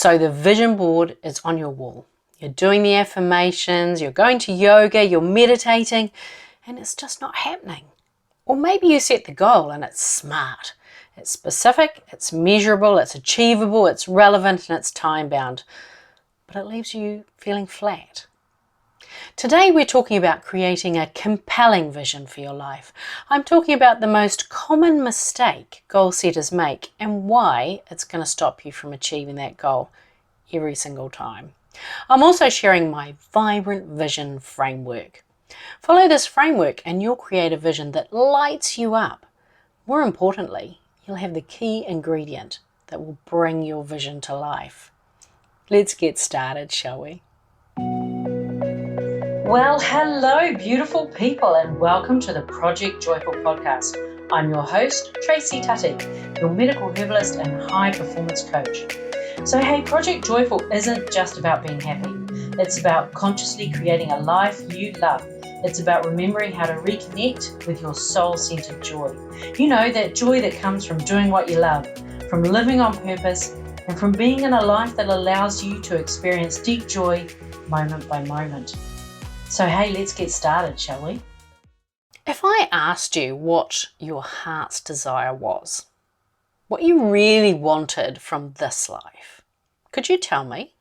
So the vision board is on your wall. You're doing the affirmations, you're going to yoga, you're meditating, and it's just not happening. Or maybe you set the goal and it's smart. It's specific, it's measurable, it's achievable, it's relevant, and it's time-bound. But it leaves you feeling flat. Today we're talking about creating a compelling vision for your life. I'm talking about the most common mistake goal setters make and why it's going to stop you from achieving that goal every single time. I'm also sharing my vibrant vision framework. Follow this framework and you'll create a vision that lights you up. More importantly, you'll have the key ingredient that will bring your vision to life. Let's get started, shall we? Well, hello, beautiful people, and welcome to the Project Joyful podcast. I'm your host, Tracy Tutty, your medical herbalist and high performance coach. So, hey, Project Joyful isn't just about being happy. It's about consciously creating a life you love. It's about remembering how to reconnect with your soul-centered joy. You know, that joy that comes from doing what you love, from living on purpose, and from being in a life that allows you to experience deep joy moment by moment. So hey, let's get started, shall we? If I asked you what your heart's desire was, what you really wanted from this life, could you tell me?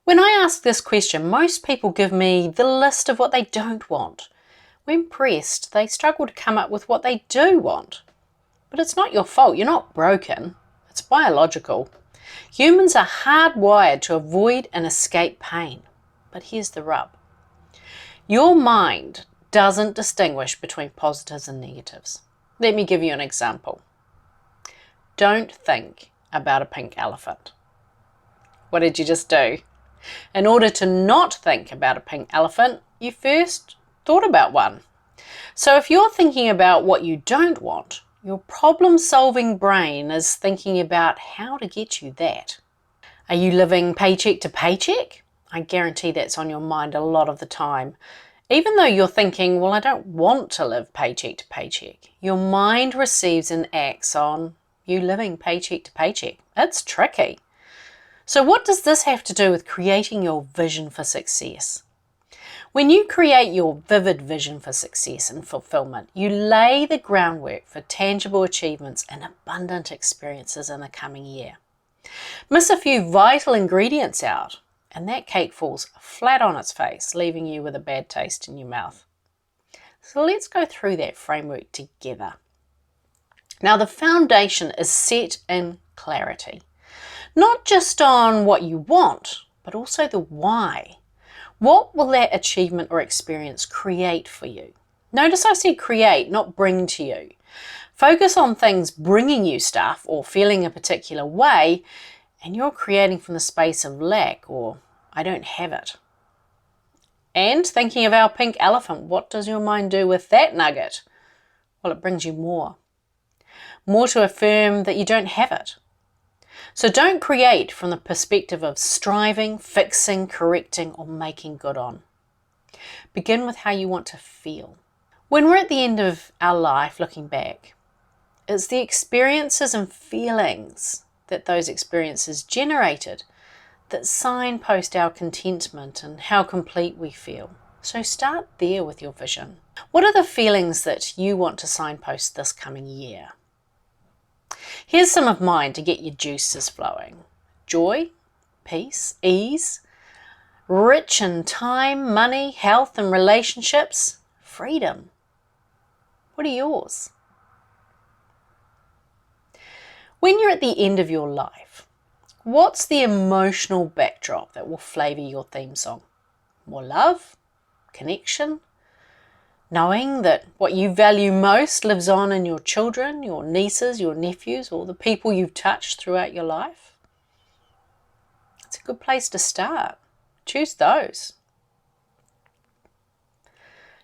When I ask this question, most people give me the list of what they don't want. When pressed, they struggle to come up with what they do want. But it's not your fault, you're not broken. It's biological. Humans are hardwired to avoid and escape pain. But here's the rub. Your mind doesn't distinguish between positives and negatives. Let me give you an example. Don't think about a pink elephant. What did you just do? In order to not think about a pink elephant, you first thought about one. So if you're thinking about what you don't want, your problem-solving brain is thinking about how to get you that. Are you living paycheck to paycheck? I guarantee that's on your mind a lot of the time. Even though you're thinking, well, I don't want to live paycheck to paycheck, your mind receives and acts on you living paycheck to paycheck. It's tricky. So what does this have to do with creating your vision for success? When you create your vivid vision for success and fulfillment, you lay the groundwork for tangible achievements and abundant experiences in the coming year. Miss a few vital ingredients out, and that cake falls flat on its face, leaving you with a bad taste in your mouth. So let's go through that framework together. Now, the foundation is set in clarity, not just on what you want, but also the why. What will that achievement or experience create for you? Notice I said create, not bring to you. Focus on things bringing you stuff or feeling a particular way, and you're creating from the space of lack or I don't have it. And thinking of our pink elephant, what does your mind do with that nugget? Well, it brings you more. More to affirm that you don't have it. So don't create from the perspective of striving, fixing, correcting, or making good on. Begin with how you want to feel. When we're at the end of our life looking back, it's the experiences and feelings that those experiences generated that signpost our contentment and how complete we feel. So start there with your vision. What are the feelings that you want to signpost this coming year? Here's some of mine to get your juices flowing. Joy, peace, ease, rich in time, money, health and relationships, freedom. What are yours? When you're at the end of your life, what's the emotional backdrop that will flavour your theme song? More love? Connection? Knowing that what you value most lives on in your children, your nieces, your nephews, or the people you've touched throughout your life? It's a good place to start. Choose those.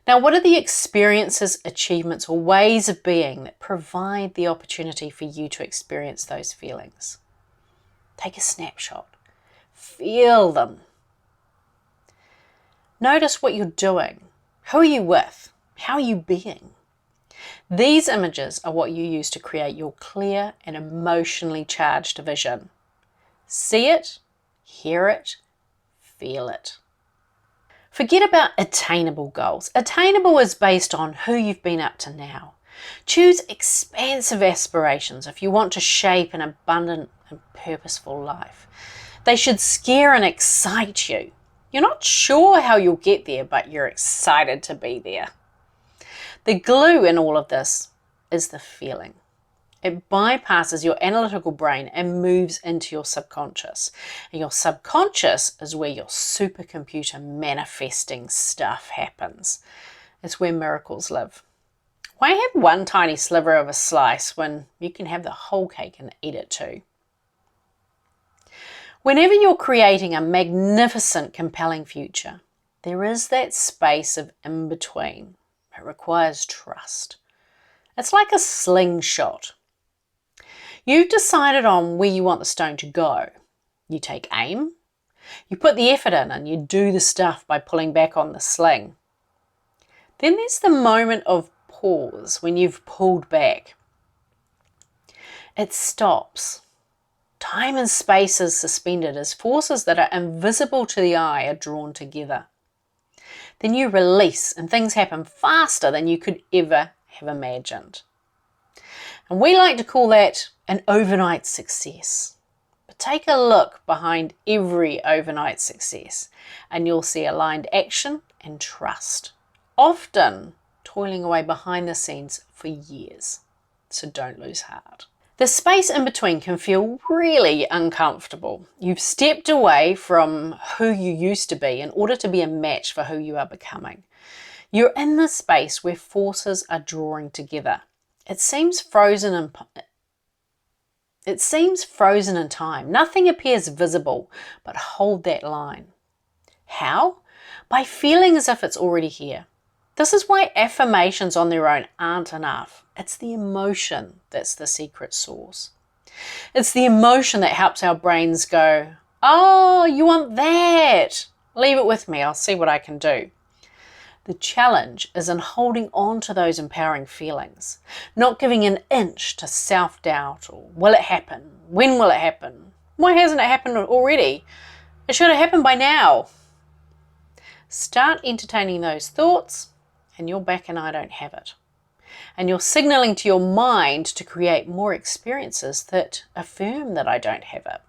Now, what are the experiences, achievements, or ways of being that provide the opportunity for you to experience those feelings? Take a snapshot. Feel them. Notice what you're doing. Who are you with? How are you being? These images are what you use to create your clear and emotionally charged vision. See it, hear it, feel it. Forget about attainable goals. Attainable is based on who you've been up to now. Choose expansive aspirations if you want to shape an abundant and purposeful life. They should scare and excite you. You're not sure how you'll get there, but you're excited to be there. The glue in all of this is the feeling. It bypasses your analytical brain and moves into your subconscious. And your subconscious is where your supercomputer manifesting stuff happens. It's where miracles live. Why have one tiny sliver of a slice when you can have the whole cake and eat it too? Whenever you're creating a magnificent, compelling future, there is that space of in-between. It requires trust. It's like a slingshot. You've decided on where you want the stone to go. You take aim, you put the effort in, and you do the stuff by pulling back on the sling. Then there's the moment of pause when you've pulled back. It stops. Time and space is suspended as forces that are invisible to the eye are drawn together. Then you release and things happen faster than you could ever have imagined. And we like to call that an overnight success. But take a look behind every overnight success and you'll see aligned action and trust, often toiling away behind the scenes for years. So don't lose heart. The space in between can feel really uncomfortable. You've stepped away from who you used to be in order to be a match for who you are becoming. You're in the space where forces are drawing together. It seems frozen in time. Nothing appears visible, but hold that line. How? By feeling as if it's already here. This is why affirmations on their own aren't enough. It's the emotion that's the secret sauce. It's the emotion that helps our brains go, oh, you want that? Leave it with me, I'll see what I can do. The challenge is in holding on to those empowering feelings, not giving an inch to self-doubt or will it happen? When will it happen? Why hasn't it happened already? It should have happened by now. Start entertaining those thoughts and you're back and I don't have it. And you're signaling to your mind to create more experiences that affirm that I don't have it.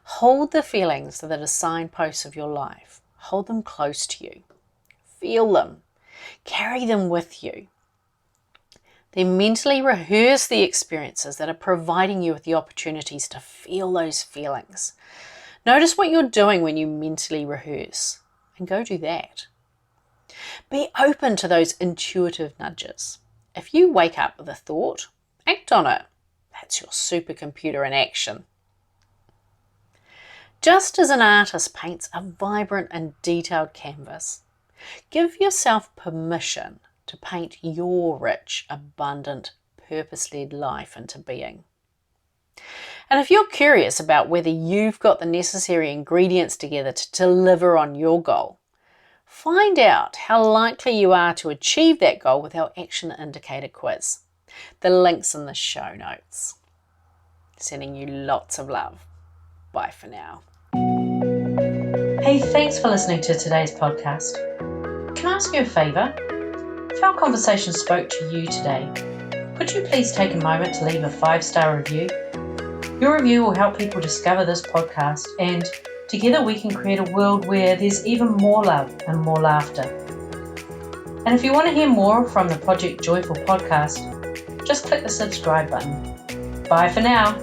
Hold the feelings that are signposts of your life. Hold them close to you. Feel them. Carry them with you. Then mentally rehearse the experiences that are providing you with the opportunities to feel those feelings. Notice what you're doing when you mentally rehearse and go do that. Be open to those intuitive nudges. If you wake up with a thought, act on it. That's your supercomputer in action. Just as an artist paints a vibrant and detailed canvas, give yourself permission to paint your rich, abundant, purpose-led life into being. And if you're curious about whether you've got the necessary ingredients together to deliver on your goal, find out how likely you are to achieve that goal with our Action Indicator quiz. The link's in the show notes. Sending you lots of love. Bye for now. Hey, thanks for listening to today's podcast. Can I ask you a favour? If our conversation spoke to you today, could you please take a moment to leave a 5-star review? Your review will help people discover this podcast, and together we can create a world where there's even more love and more laughter. And if you want to hear more from the Project Joyful podcast, just click the subscribe button. Bye for now.